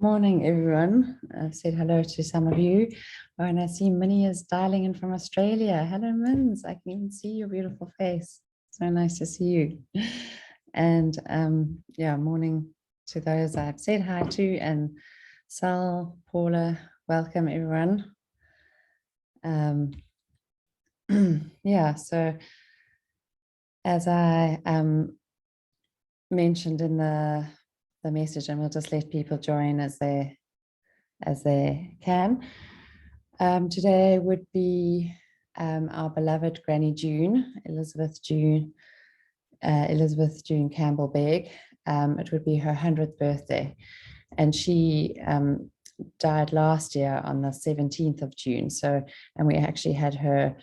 Morning, everyone. I've said hello to some of you. Oh, and I see Minnie is dialing in from Australia. Hello, Mins. I can even see your beautiful face. So nice to see you. And yeah, morning to those I've said hi to. And Sal, Paula, welcome, everyone. Yeah, so as I mentioned in the message, and we'll just let people join as they can. Today would be our beloved Granny June, Elizabeth June Campbell Begg. It would be her 100th birthday, and she died last year on the 17th of June. So, and we actually had her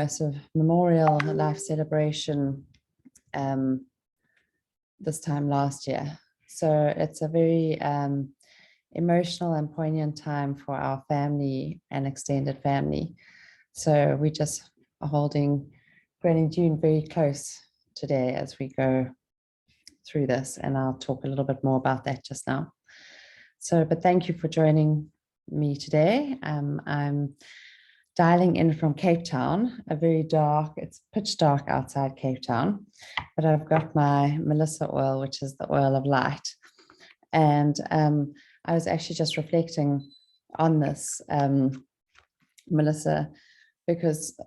sort of memorial life celebration this time last year. So it's a very emotional and poignant time for our family and extended family. So we just are holding Granny June very close today as we go through this, and I'll talk a little bit more about that just now. So, but thank you for joining me today. I'm dialing in from Cape Town, it's pitch dark outside Cape Town, but I've got my Melissa oil, which is the oil of light. And I was actually just reflecting on this, Melissa, because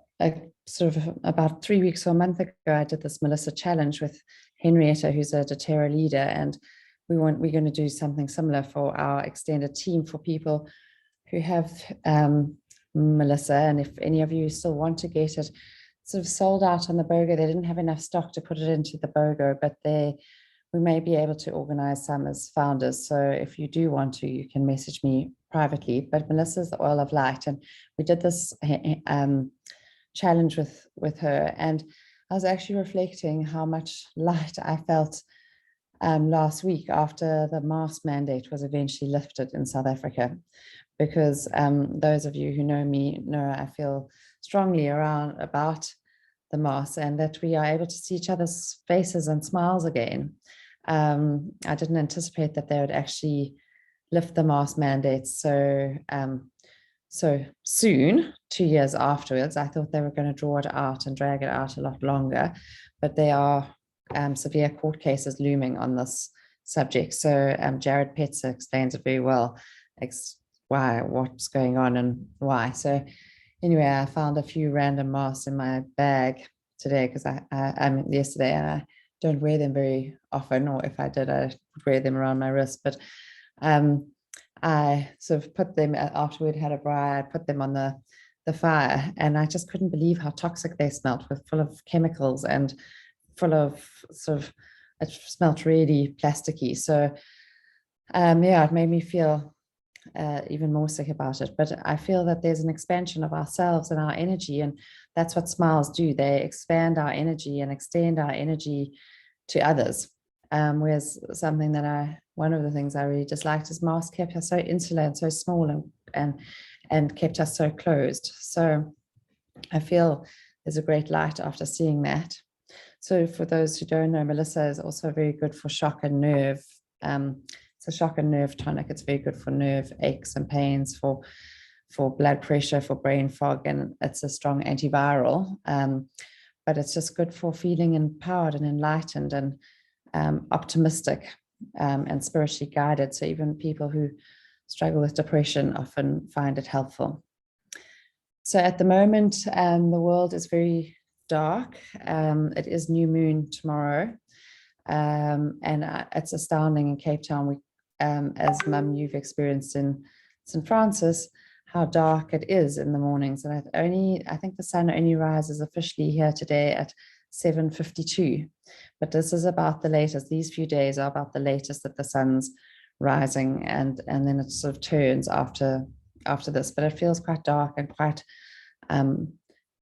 sort of about 3 weeks or a month ago, I did this Melissa challenge with Henrietta, who's a doTERRA leader, and we're going to do something similar for our extended team for people who have Melissa. And if any of you still want to get it, sort of sold out on the BOGO. They didn't have enough stock to put it into the BOGO, but we may be able to organize some as founders. So if you do want to, you can message me privately. But Melissa's the oil of light, and we did this challenge with her, and I was actually reflecting how much light I felt last week after the mask mandate was eventually lifted in South Africa, because those of you who know me know I feel strongly about the mask, and that we are able to see each other's faces and smiles again. I didn't anticipate that they would actually lift the mask mandates so soon, 2 years afterwards. I thought they were going to draw it out and drag it out a lot longer, but there are severe court cases looming on this subject. So Jared Petzer explains it very well, what's going on and why. So anyway, I found a few random masks in my bag today because yesterday, and I don't wear them very often, or if I did, I would wear them around my wrist. But I sort of put them, after we'd had a braai, I put them on the fire, and I just couldn't believe how toxic they smelt, full of chemicals and full of it smelt really plasticky. So yeah, it made me feel even more sick about it. But I feel that there's an expansion of ourselves and our energy, and that's what smiles do. They expand our energy and extend our energy to others. Whereas one of the things I really disliked is masks kept us so insular and so small, and kept us so closed. So I feel there's a great light after seeing that. So for those who don't know, Melissa is also very good for shock and nerve. It's a shock and nerve tonic. It's very good for nerve aches and pains, for blood pressure, for brain fog, and it's a strong antiviral. But it's just good for feeling empowered and enlightened and optimistic and spiritually guided. So even people who struggle with depression often find it helpful. So at the moment, the world is very dark. It is new moon tomorrow, and it's astounding in Cape Town. We, as Mum, you've experienced in St. Francis, how dark it is in the mornings. And I think the sun only rises officially here today at 7:52. But this is about the latest. These few days are about the latest that the sun's rising, and then it sort of turns after this. But it feels quite dark and quite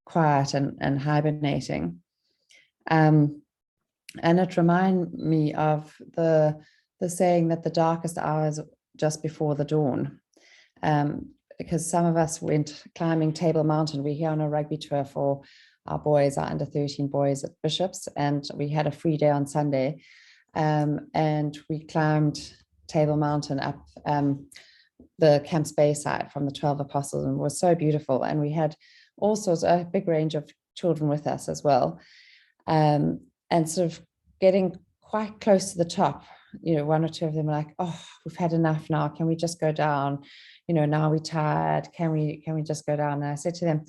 quiet and hibernating. And it reminds me of the saying that the darkest hour is just before the dawn. Because some of us went climbing Table Mountain. We're here on a rugby tour for our boys, our under 13 boys at Bishops, and we had a free day on Sunday. And we climbed Table Mountain up the Camps Bay side from the 12 Apostles, and was so beautiful. And we had all sorts, a big range of children with us as well. And sort of getting quite close to the top, you know, one or two of them were like, oh, we've had enough now. Can we just go down? You know, now we're tired. Can we just go down? And I said to them,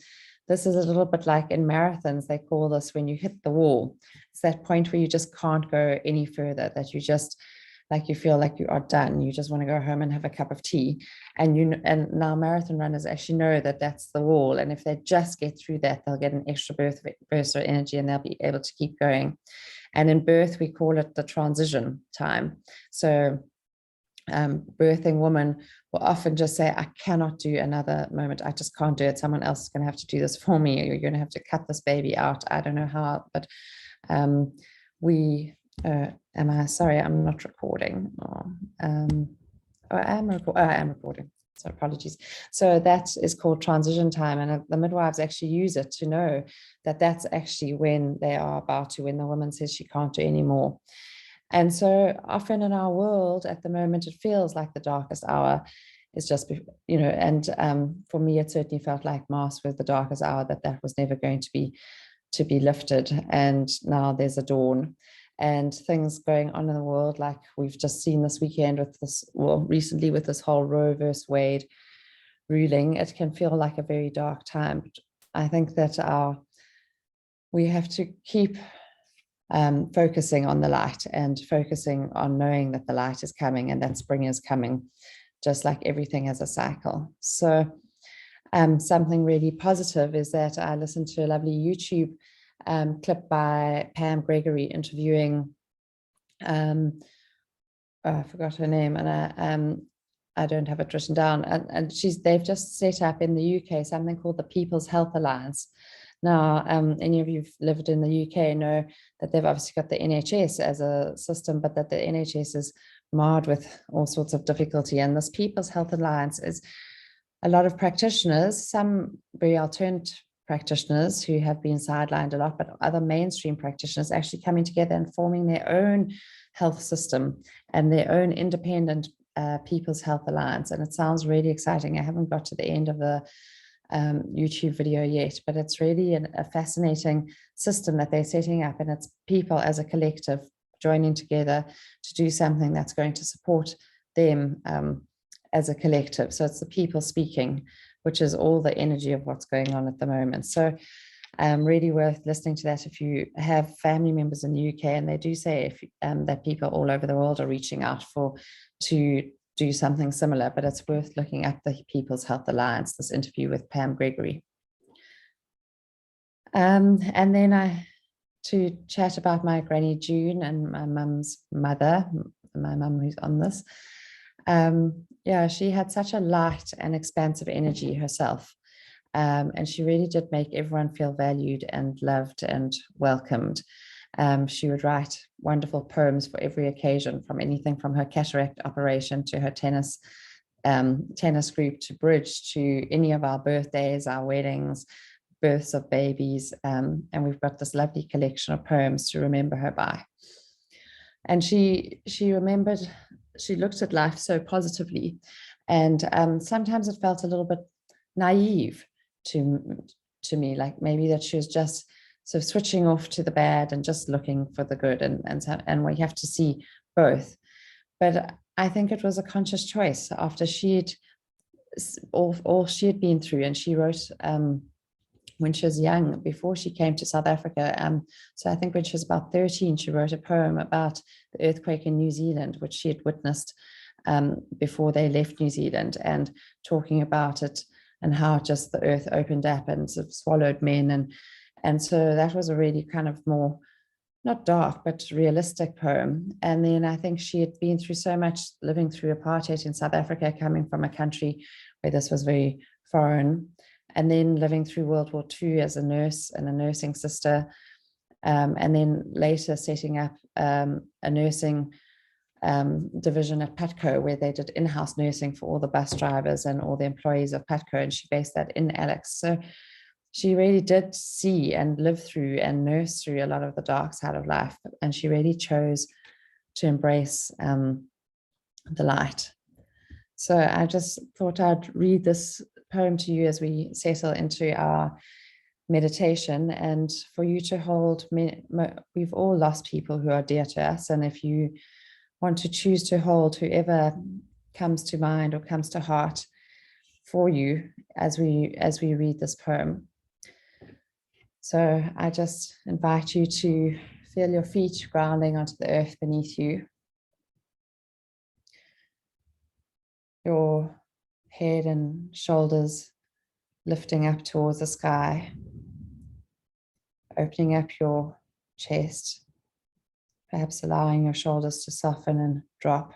this is a little bit like in marathons, they call this when you hit the wall. It's that point where you just can't go any further, that you just, like, you feel like you are done. You just want to go home and have a cup of tea. And now marathon runners actually know that that's the wall. And if they just get through that, they'll get an extra burst of energy and they'll be able to keep going. And in birth, we call it the transition time. So birthing women will often just say, I cannot do another moment. I just can't do it. Someone else is going to have to do this for me. Or you're going to have to cut this baby out. I don't know how, but am I, sorry, I'm not recording. I am recording. So apologies. So that is called transition time. And the midwives actually use it to know that that's actually when they are about to, when the woman says she can't do anymore. And so often in our world at the moment, it feels like the darkest hour is just, you know, and for me, it certainly felt like Mass was the darkest hour, that was never going to be lifted. And now there's a dawn. And things going on in the world, like we've just seen this weekend with this, well, recently with this whole Roe versus Wade ruling, it can feel like a very dark time. But I think that we have to keep focusing on the light and focusing on knowing that the light is coming and that spring is coming, just like everything has a cycle. So something really positive is that I listened to a lovely YouTube clip by Pam Gregory interviewing, I forgot her name, and I don't have it written down. And they've just set up in the UK something called the People's Health Alliance. Now, any of you've lived in the UK know that they've obviously got the NHS as a system, but that the NHS is marred with all sorts of difficulty. And this People's Health Alliance is a lot of practitioners, some very alternative practitioners who have been sidelined a lot, but other mainstream practitioners actually coming together and forming their own health system and their own independent People's Health Alliance. And it sounds really exciting. I haven't got to the end of the YouTube video yet, but it's really a fascinating system that they're setting up, and it's people as a collective joining together to do something that's going to support them as a collective. So it's the people speaking, which is all the energy of what's going on at the moment. So really worth listening to that if you have family members in the UK, and they do say that people all over the world are reaching out to do something similar, but it's worth looking at the People's Health Alliance, this interview with Pam Gregory. And then to chat about my Granny June and my mum's mother, my mum who's on this. Yeah, she had such a light and expansive energy herself. And she really did make everyone feel valued and loved and welcomed. She would write wonderful poems for every occasion, from anything from her cataract operation to her tennis group, to bridge, to any of our birthdays, our weddings, births of babies. And we've got this lovely collection of poems to remember her by. And she remembered, she looked at life so positively. And sometimes it felt a little bit naive to me, like maybe that she was just sort of switching off to the bad and just looking for the good, and we have to see both. But I think it was a conscious choice after she'd all she had been through, and she wrote when she was young, before she came to South Africa. So I think when she was about 13, she wrote a poem about the earthquake in New Zealand, which she had witnessed before they left New Zealand, and talking about it and how just the earth opened up and sort of swallowed men. And so that was a really kind of more, not dark, but realistic poem. And then I think she had been through so much living through apartheid in South Africa, coming from a country where this was very foreign, and then living through World War II as a nurse and a nursing sister, and then later setting up a nursing division at Patco, where they did in-house nursing for all the bus drivers and all the employees of Patco, and she based that in Alex. So she really did see and live through and nurse through a lot of the dark side of life, and she really chose to embrace the light. So I just thought I'd read this poem to you as we settle into our meditation, and for you to hold. We've all lost people who are dear to us, and if you want to choose to hold whoever comes to mind or comes to heart for you as we read this poem. So I just invite you to feel your feet grounding onto the earth beneath you, your head and shoulders lifting up towards the sky, opening up your chest, perhaps allowing your shoulders to soften and drop.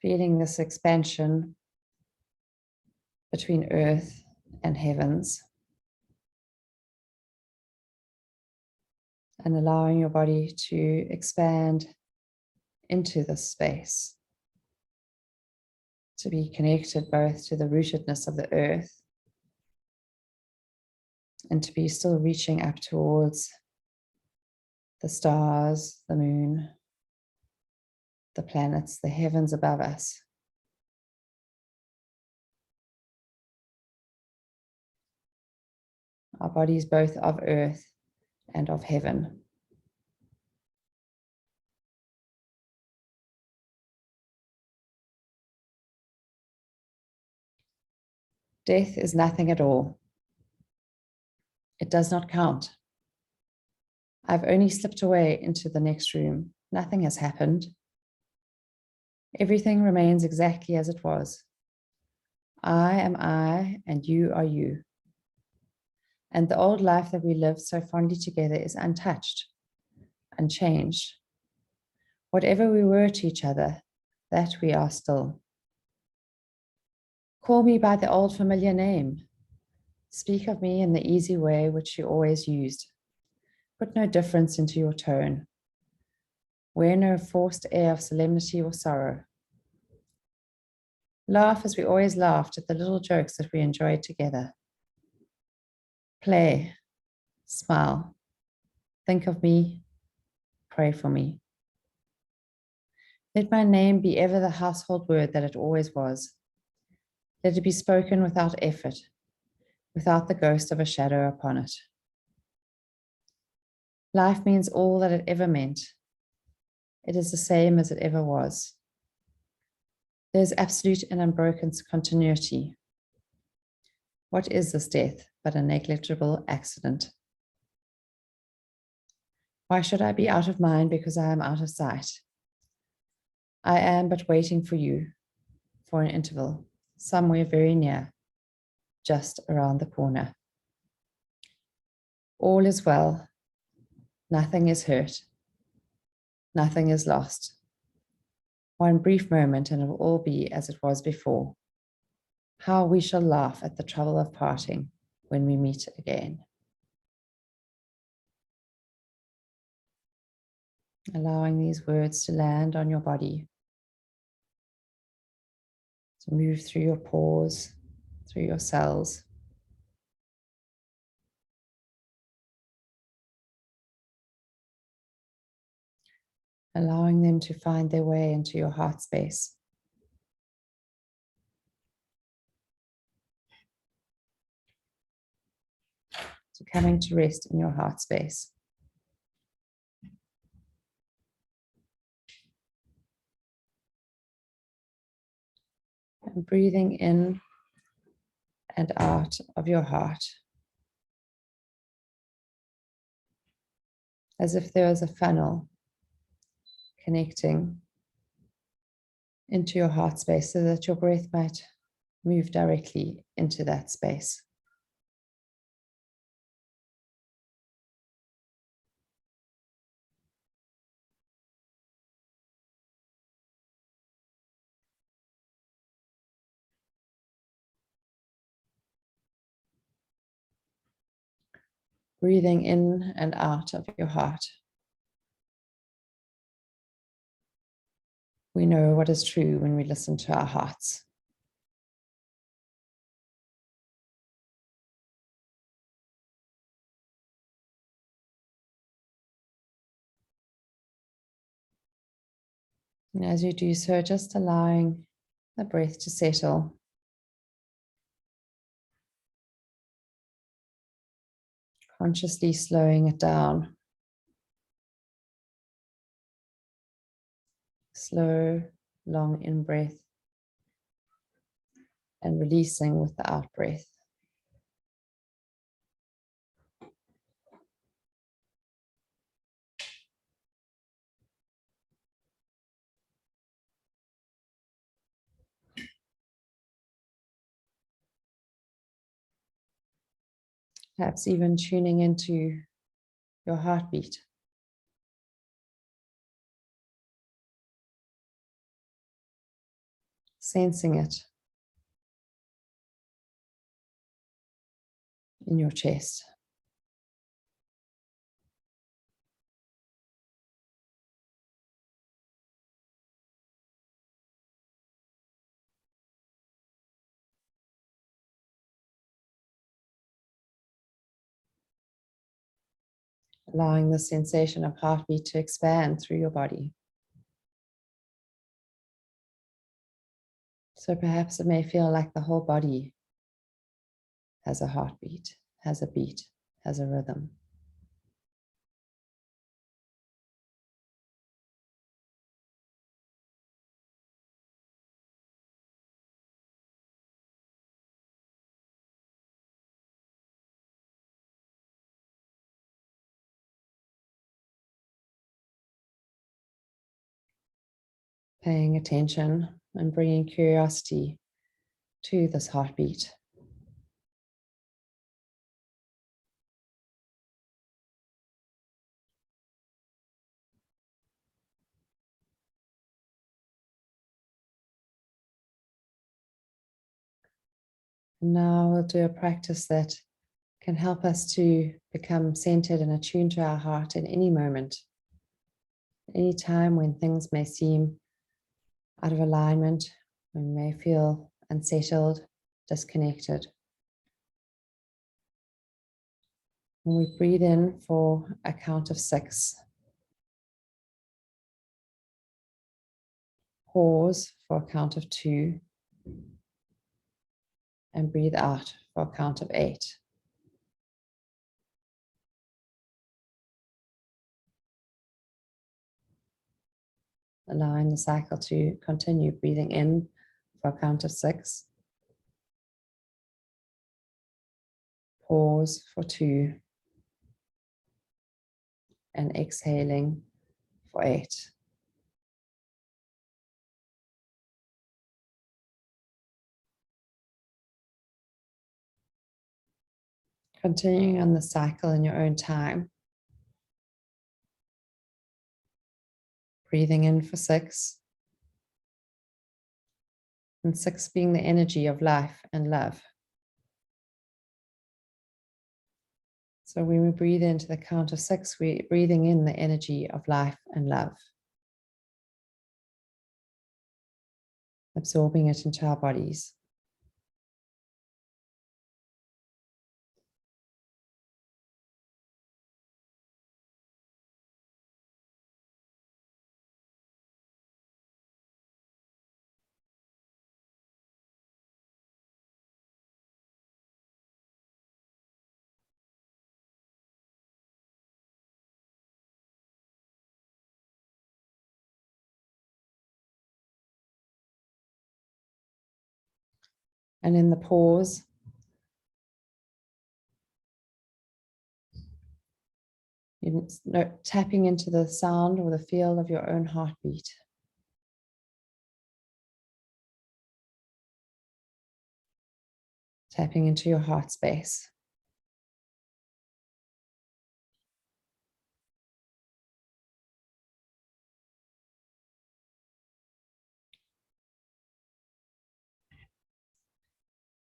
Feeling this expansion between earth and heavens, and allowing your body to expand into this space, to be connected both to the rootedness of the earth and to be still reaching up towards the stars, the moon, the planets, the heavens above us. Our bodies both of earth and of heaven. Death is nothing at all. It does not count. I've only slipped away into the next room. Nothing has happened. Everything remains exactly as it was. I am I, and you are you. And the old life that we lived so fondly together is untouched, unchanged. Whatever we were to each other, that we are still. Call me by the old familiar name. Speak of me in the easy way which you always used. Put no difference into your tone. Wear no forced air of solemnity or sorrow. Laugh as we always laughed at the little jokes that we enjoyed together. Play, smile, think of me, pray for me. Let my name be ever the household word that it always was. Let it be spoken without effort, without the ghost of a shadow upon it. Life means all that it ever meant. It is the same as it ever was. There's absolute and unbroken continuity. What is this death but a negligible accident? Why should I be out of mind because I am out of sight? I am but waiting for you, for an interval, somewhere very near, just around the corner. All is well. Nothing is hurt. Nothing is lost. One brief moment and it will all be as it was before. How we shall laugh at the trouble of parting when we meet again. Allowing these words to land on your body, to move through your pores, through your cells. Allowing them to find their way into your heart space. To coming to rest in your heart space. And breathing in and out of your heart, as if there was a funnel connecting into your heart space so that your breath might move directly into that space. Breathing in and out of your heart. We know what is true when we listen to our hearts. And as you do so, just allowing the breath to settle. Consciously slowing it down. Slow, long in-breath and releasing with the out-breath. Perhaps even tuning into your heartbeat. Sensing it in your chest. Allowing the sensation of heartbeat to expand through your body. So perhaps it may feel like the whole body has a heartbeat, has a beat, has a rhythm. Paying attention and bringing curiosity to this heartbeat. And now we'll do a practice that can help us to become centered and attuned to our heart in any moment, any time when things may seem out of alignment, when we may feel unsettled, disconnected. When we breathe in for a count of 6, pause for a count of 2, and breathe out for a count of 8. Allowing the cycle to continue, breathing in for a count of 6, pause for 2, and exhaling for 8. Continuing on the cycle in your own time. Breathing in for 6, and 6 being the energy of life and love. So when we breathe into the count of 6, we're breathing in the energy of life and love, absorbing it into our bodies. And in the pause, tapping into the sound or the feel of your own heartbeat. Tapping into your heart space.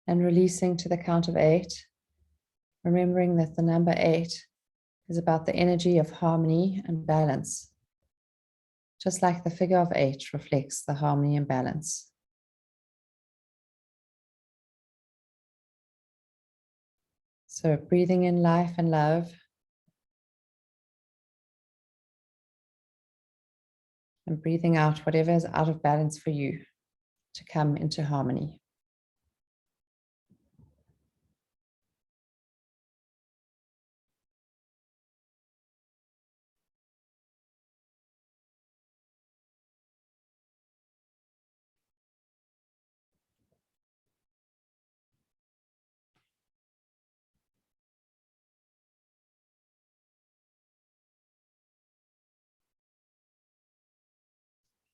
And releasing to the count of 8, remembering that the number 8 is about the energy of harmony and balance, just like the figure of 8 reflects the harmony and balance. So breathing in life and love, And breathing out whatever is out of balance for you to come into harmony.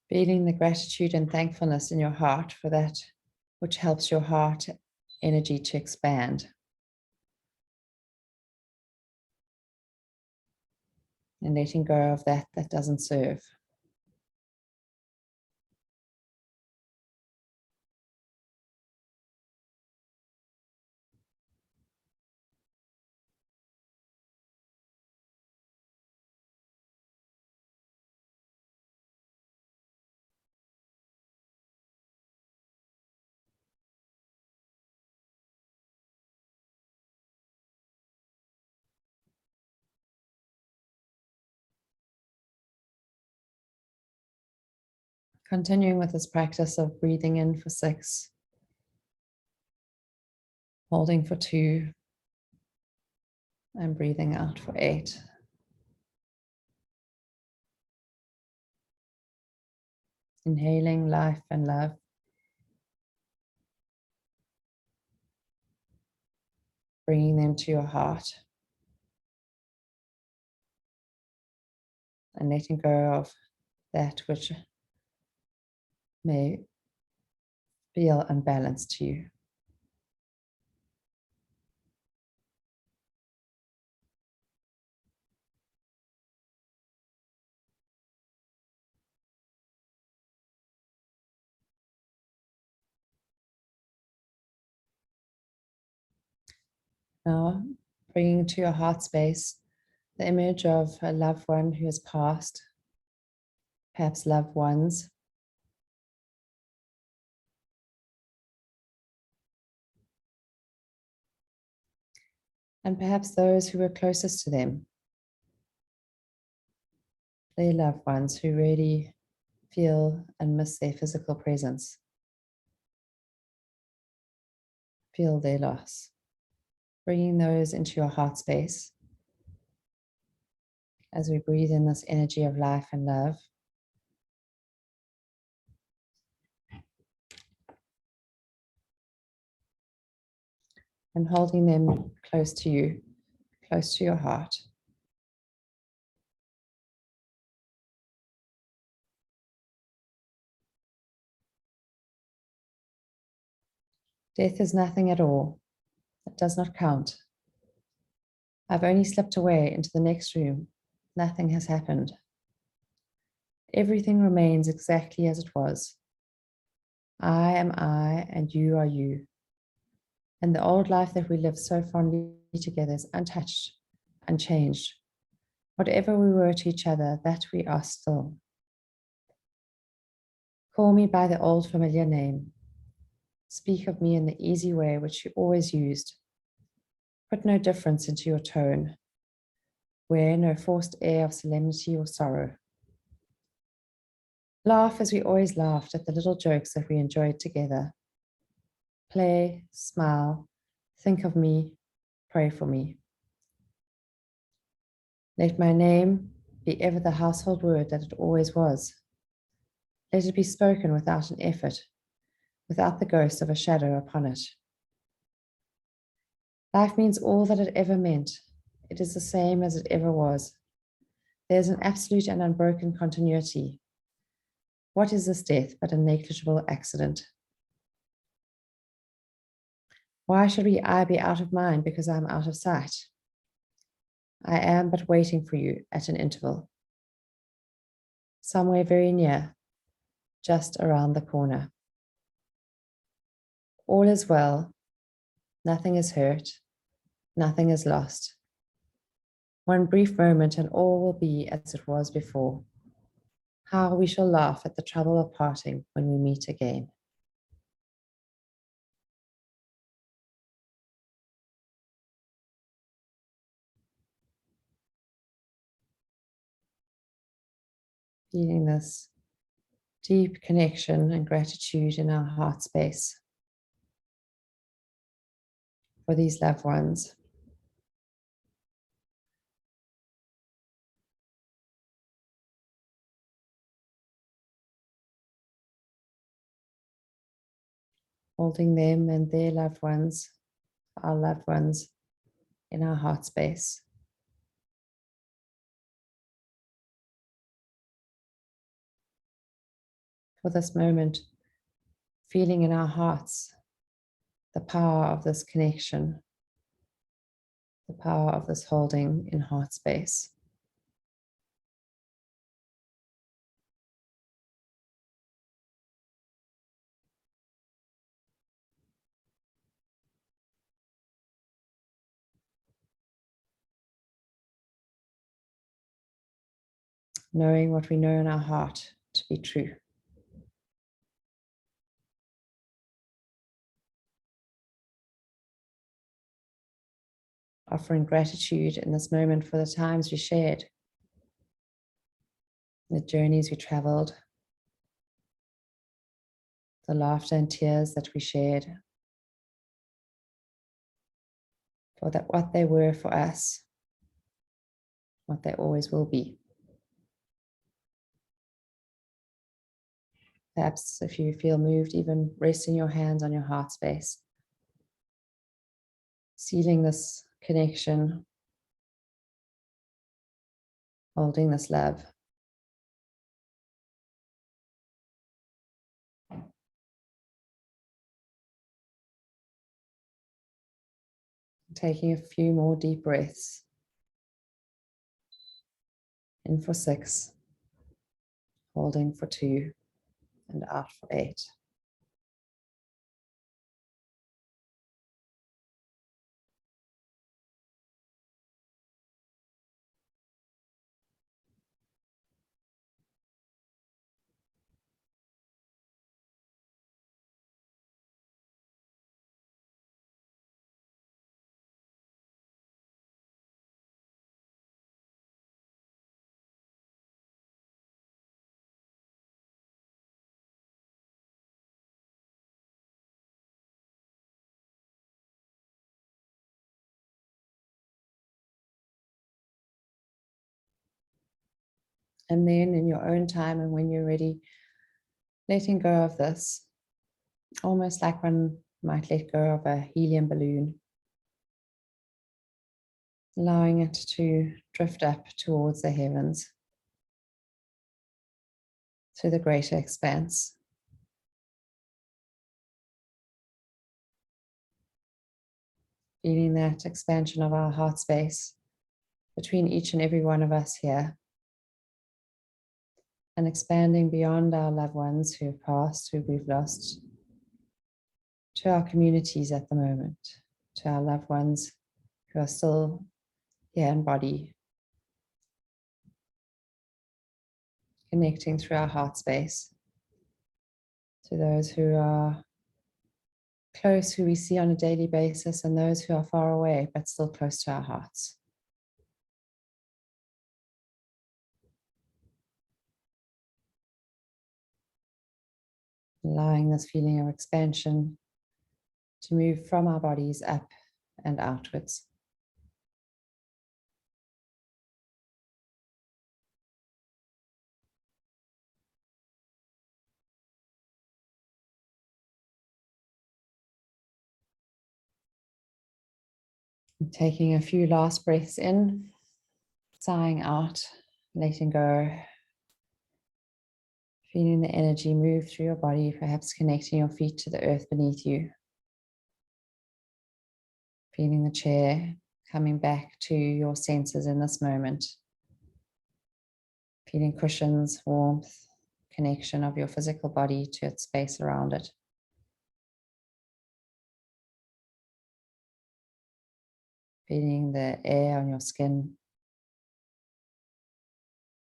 Feeling the gratitude and thankfulness in your heart for that which helps your heart energy to expand. And letting go of that doesn't serve. Continuing with this practice of breathing in for 6, holding for 2, and breathing out for 8. Inhaling life and love. Bringing them to your heart. And letting go of that which may feel unbalanced to you. Now, bringing to your heart space the image of a loved one who has passed, perhaps loved ones, and perhaps those who were closest to them, their loved ones who really feel and miss their physical presence, feel their loss. Bringing those into your heart space as we breathe in this energy of life and love. And holding them close to you, close to your heart. Death is nothing at all. It does not count. I've only slipped away into the next room. Nothing has happened. Everything remains exactly as it was. I am I, and you are you. And the old life that we lived so fondly together is untouched, unchanged. Whatever we were to each other, that we are still. Call me by the old familiar name. Speak of me in the easy way which you always used. Put no difference into your tone. Wear no forced air of solemnity or sorrow. Laugh as we always laughed at the little jokes that we enjoyed together. Play, smile, think of me, pray for me. Let my name be ever the household word that it always was. Let it be spoken without an effort, without the ghost of a shadow upon it. Life means all that it ever meant. It is the same as it ever was. There is an absolute and unbroken continuity. What is this death but a negligible accident? Why should I be out of mind because I am out of sight? I am but waiting for you at an interval. Somewhere very near, just around the corner. All is well. Nothing is hurt. Nothing is lost. One brief moment and all will be as it was before. How we shall laugh at the trouble of parting when we meet again. Feeling this deep connection and gratitude in our heart space for these loved ones. Holding them and their loved ones, our loved ones, in our heart space. For this moment, feeling in our hearts the power of this connection, the power of this holding in heart space. Knowing what we know in our heart to be true. Offering gratitude in this moment for the times we shared, the journeys we traveled, the laughter and tears that we shared, for that what they were for us, what they always will be. Perhaps if you feel moved, even resting your hands on your heart space, sealing this connection, holding this love. Taking a few more deep breaths. In for 6, holding for 2, and out for 8. And then in your own time and when you're ready, letting go of this, almost like one might let go of a helium balloon, allowing it to drift up towards the heavens, to the greater expanse. Feeling that expansion of our heart space between each and every one of us here, and expanding beyond our loved ones who have passed, who we've lost, to our communities at the moment, to our loved ones who are still here in body, connecting through our heart space, to those who are close, who we see on a daily basis, and those who are far away but still close to our hearts. Allowing this feeling of expansion to move from our bodies up and outwards. And taking a few last breaths in, sighing out, letting go. Feeling the energy move through your body, perhaps connecting your feet to the earth beneath you. Feeling the chair, coming back to your senses in this moment. Feeling cushions, warmth, connection of your physical body to its space around it. Feeling the air on your skin.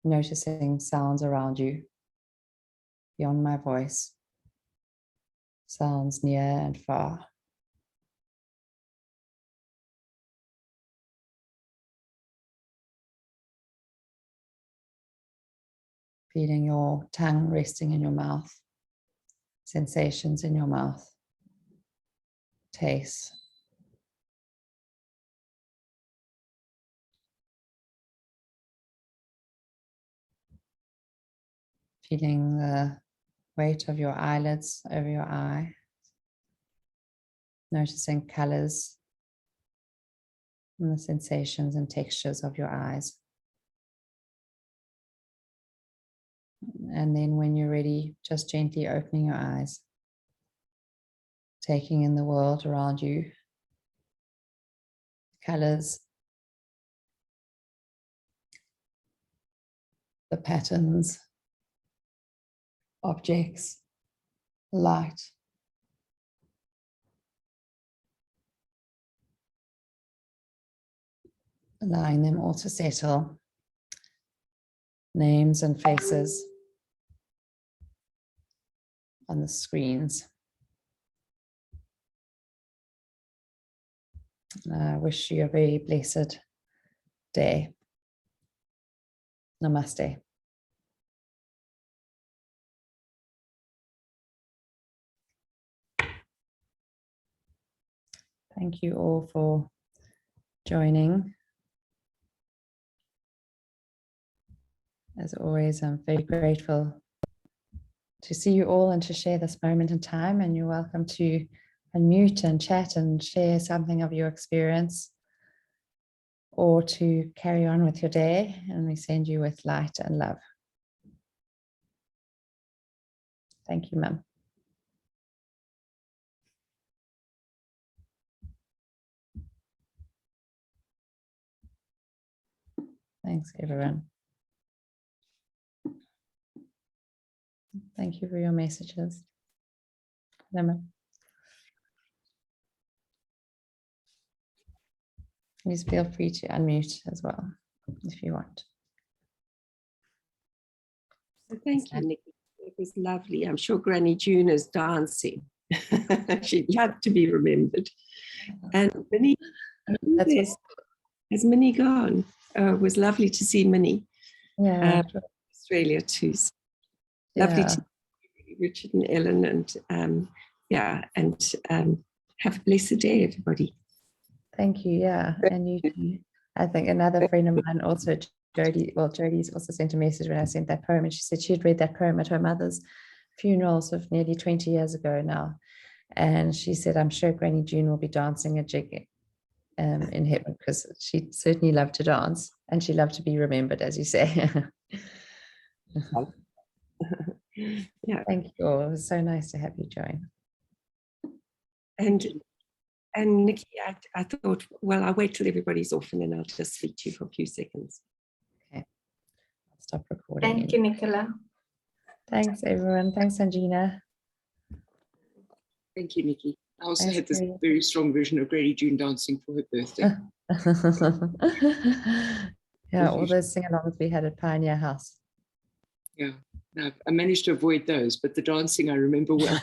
Noticing sounds around you, beyond my voice. Sounds near and far. Feeling your tongue resting in your mouth, sensations in your mouth, taste. Feeling the weight of your eyelids over your eye. Noticing colors and the sensations and textures of your eyes. And then when you're ready, just gently opening your eyes, taking in the world around you, colors, the patterns, objects, light. Allowing them all to settle. Names and faces on the screens. I wish you a very blessed day. Namaste. Thank you all for joining. As always, I'm very grateful to see you all and to share this moment in time, and you're welcome to unmute and chat and share something of your experience or to carry on with your day, and we send you with light and love. Thank you, Mum. Thanks, everyone. Thank you for your messages. Lemon. Please feel free to unmute as well if you want. Thank you, Nikki. It was lovely. I'm sure Granny June is dancing. She'd love to be remembered. And Minnie, has Minnie gone? It was lovely to see Minnie. Yeah. Australia too. So lovely to see Richard and Ellen, and have a blessed day, everybody. Thank you. Yeah, and you too. I think another friend of mine also, Jodie, well, Jodie's also sent a message when I sent that poem, and she said she had read that poem at her mother's funerals of nearly 20 years ago now. And she said, I'm sure Granny June will be dancing a jig in heaven, because she certainly loved to dance and she loved to be remembered, as you say. Yeah. Thank you all. It was so nice to have you join. And Nikki, I thought, well, I'll wait till everybody's off and then I'll just speak to you for a few seconds. Okay. I'll stop recording. Thank you, Nicola. Thanks, everyone. Thanks, Sanjina. Thank you, Nikki. I also Thanks, had this Gary. very strong version of Granny June dancing for her birthday. Yeah, all those sing-alongs we had at Pioneer House. Yeah, no, I managed to avoid those, but the dancing I remember well.